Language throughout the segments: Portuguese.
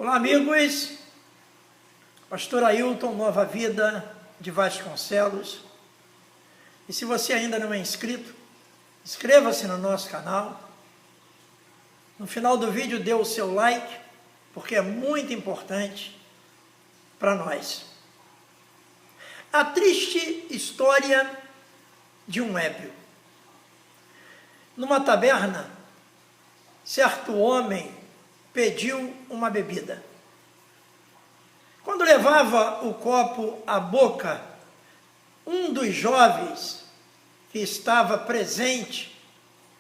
Olá, amigos. Pastor Ailton Nova Vida de Vasconcelos. E se você ainda não é inscrito, inscreva-se no nosso canal. No final do vídeo, dê o seu like, porque é muito importante para nós. A triste história de um ébrio. Numa taberna, certo homem pediu uma bebida. Quando levava o copo à boca, um dos jovens que estava presente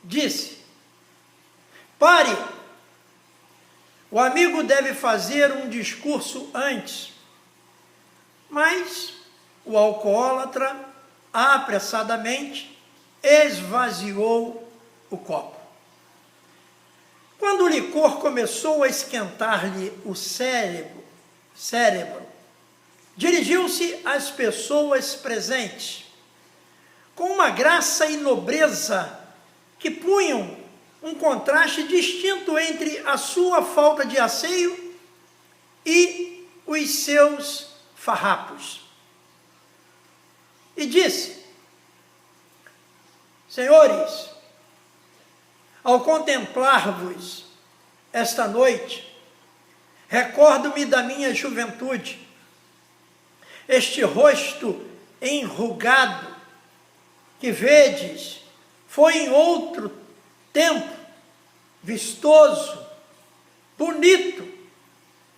disse: "Pare, o amigo deve fazer um discurso antes." Mas o alcoólatra apressadamente esvaziou o copo. Quando o licor começou a esquentar-lhe o cérebro, dirigiu-se às pessoas presentes, com uma graça e nobreza que punham um contraste distinto entre a sua falta de asseio e os seus farrapos. E disse: "Senhores, ao contemplar-vos esta noite, recordo-me da minha juventude. Este rosto enrugado que vedes foi em outro tempo vistoso, bonito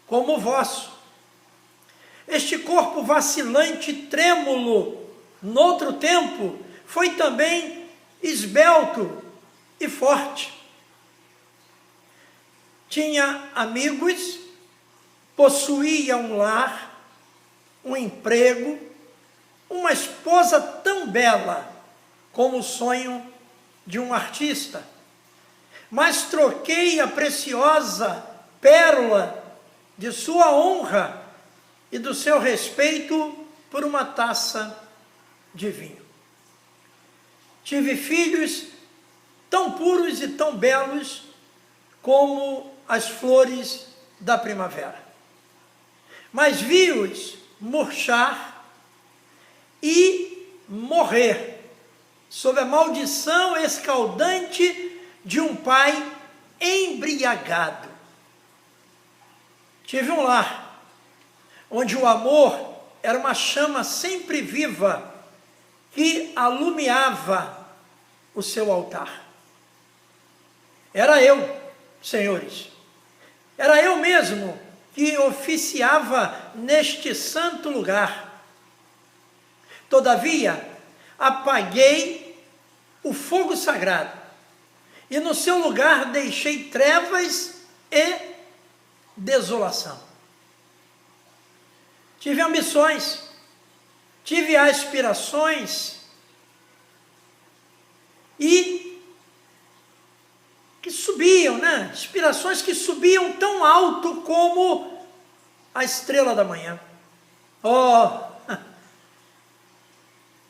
como o vosso. Este corpo vacilante e trêmulo, noutro tempo, foi também esbelto e forte. Tinha amigos, possuía um lar, um emprego, uma esposa tão bela como o sonho de um artista. Mas troquei a preciosa pérola de sua honra e do seu respeito por uma taça de vinho. Tive filhos tão puros e tão belos como as flores da primavera. Mas vi-os murchar e morrer sob a maldição escaldante de um pai embriagado. Tive um lar onde o amor era uma chama sempre viva que alumiava o seu altar. Era eu, senhores, era eu mesmo que oficiava neste santo lugar. Todavia, apaguei o fogo sagrado e no seu lugar deixei trevas e desolação. Tive ambições, tive aspirações e que subiam, aspirações que subiam tão alto como a estrela da manhã.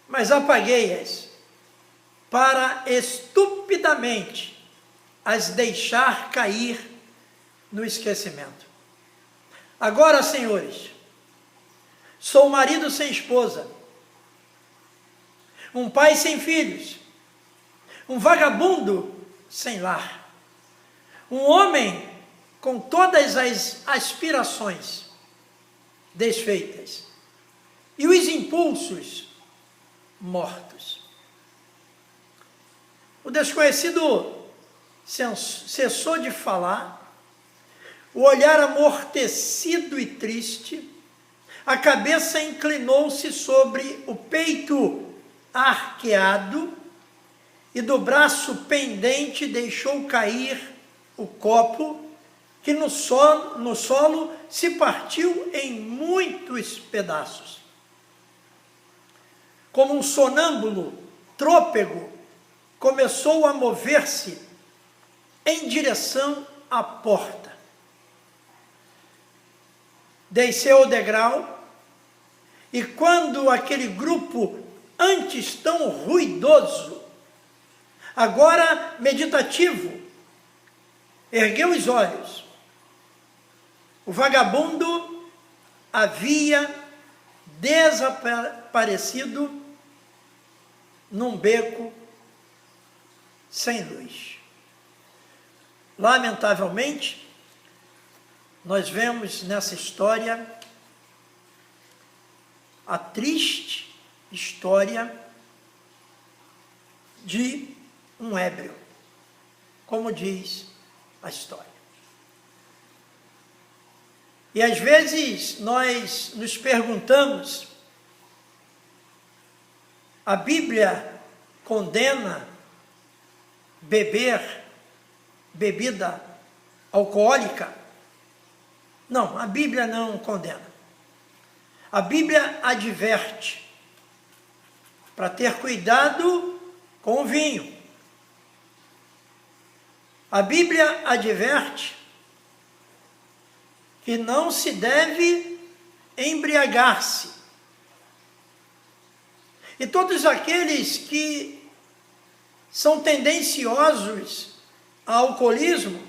Mas apaguei-as para estupidamente as deixar cair no esquecimento. Agora, senhores, sou marido sem esposa, um pai sem filhos, um vagabundo sem lar, um homem com todas as aspirações desfeitas e os impulsos mortos. O desconhecido cessou de falar, o olhar amortecido e triste, a cabeça inclinou-se sobre o peito arqueado e do braço pendente deixou cair o copo que no solo se partiu em muitos pedaços. Como um sonâmbulo trôpego, começou a mover-se em direção à porta. Desceu o degrau e quando aquele grupo, antes tão ruidoso, agora meditativo, ergueu os olhos, O vagabundo havia desaparecido num beco sem luz. Lamentavelmente, nós vemos nessa história a triste história de um ébrio, como diz a história. E às vezes nós nos perguntamos, a Bíblia condena beber bebida alcoólica? Não, a Bíblia não condena. A Bíblia adverte para ter cuidado com o vinho. A Bíblia adverte que não se deve embriagar-se. E todos aqueles que são tendenciosos ao alcoolismo,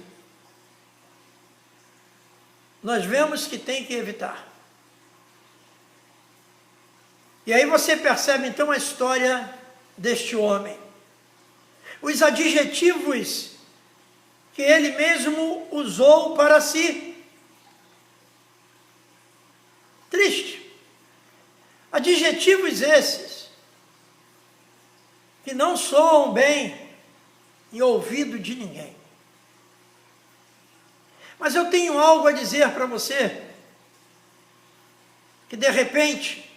nós vemos que tem que evitar. E aí você percebe então a história deste homem. Os adjetivos que ele mesmo usou para si. Triste. Adjetivos esses que não soam bem em ouvido de ninguém. Mas eu tenho algo a dizer para você, que de repente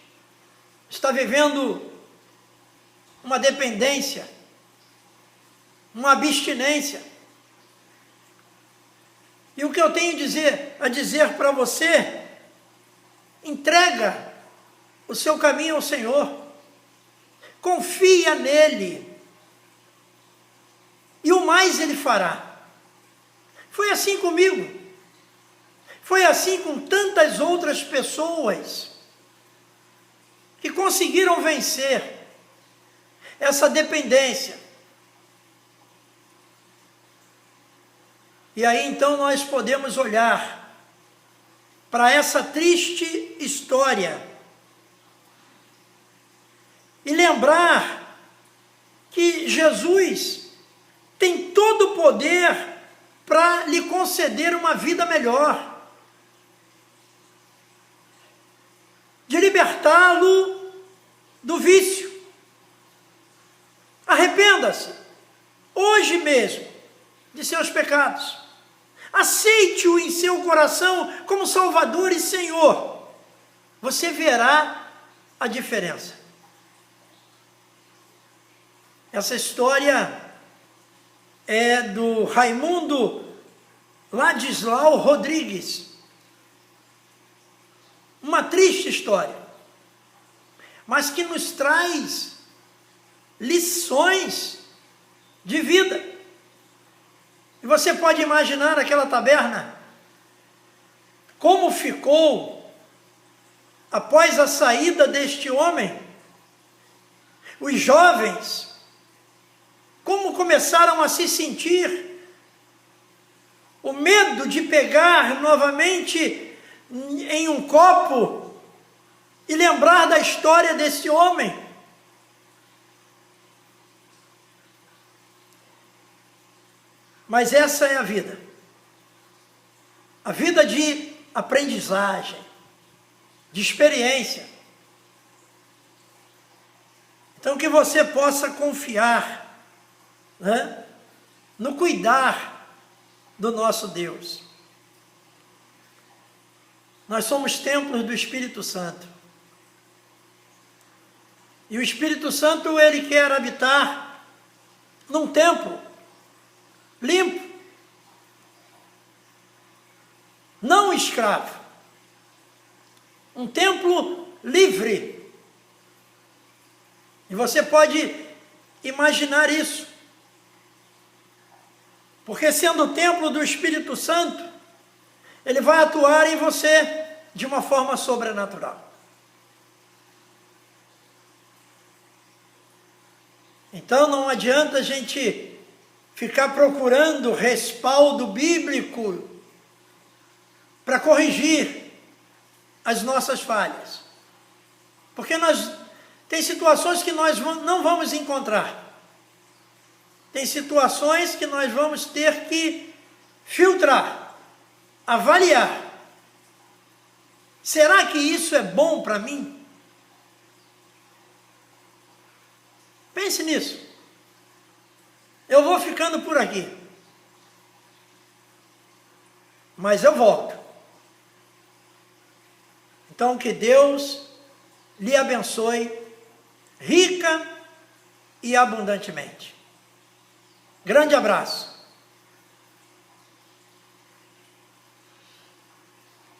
está vivendo uma dependência, uma abstinência. E o que eu tenho a dizer para você, entrega o seu caminho ao Senhor, confia nele, e o mais ele fará. Foi assim comigo, foi assim com tantas outras pessoas que conseguiram vencer essa dependência. E aí então nós podemos olhar para essa triste história e lembrar que Jesus tem todo o poder para lhe conceder uma vida melhor, de libertá-lo do vício. Arrependa-se, hoje mesmo, de seus pecados. Aceite-o em seu coração como Salvador e Senhor. Você verá a diferença. Essa história é do Raimundo Ladislau Rodrigues. Uma triste história, mas que nos traz lições de vida. E você pode imaginar aquela taberna, como ficou após a saída deste homem. Os jovens, como começaram a se sentir, o medo de pegar novamente em um copo e lembrar da história desse homem. Mas essa é a vida de aprendizagem, de experiência. Então que você possa confiar, né, no cuidar do nosso Deus. Nós somos templos do Espírito Santo. E o Espírito Santo, ele quer habitar num templo limpo, não escravo. Um templo livre. E você pode imaginar isso. Porque sendo o templo do Espírito Santo, ele vai atuar em você de uma forma sobrenatural. Então não adianta a gente ficar procurando respaldo bíblico para corrigir as nossas falhas. Porque tem situações que nós não vamos encontrar. Tem situações que nós vamos ter que filtrar, avaliar. Será que isso é bom para mim? Pense nisso. Eu vou ficando por aqui. Mas eu volto. Então que Deus lhe abençoe rica e abundantemente. Grande abraço.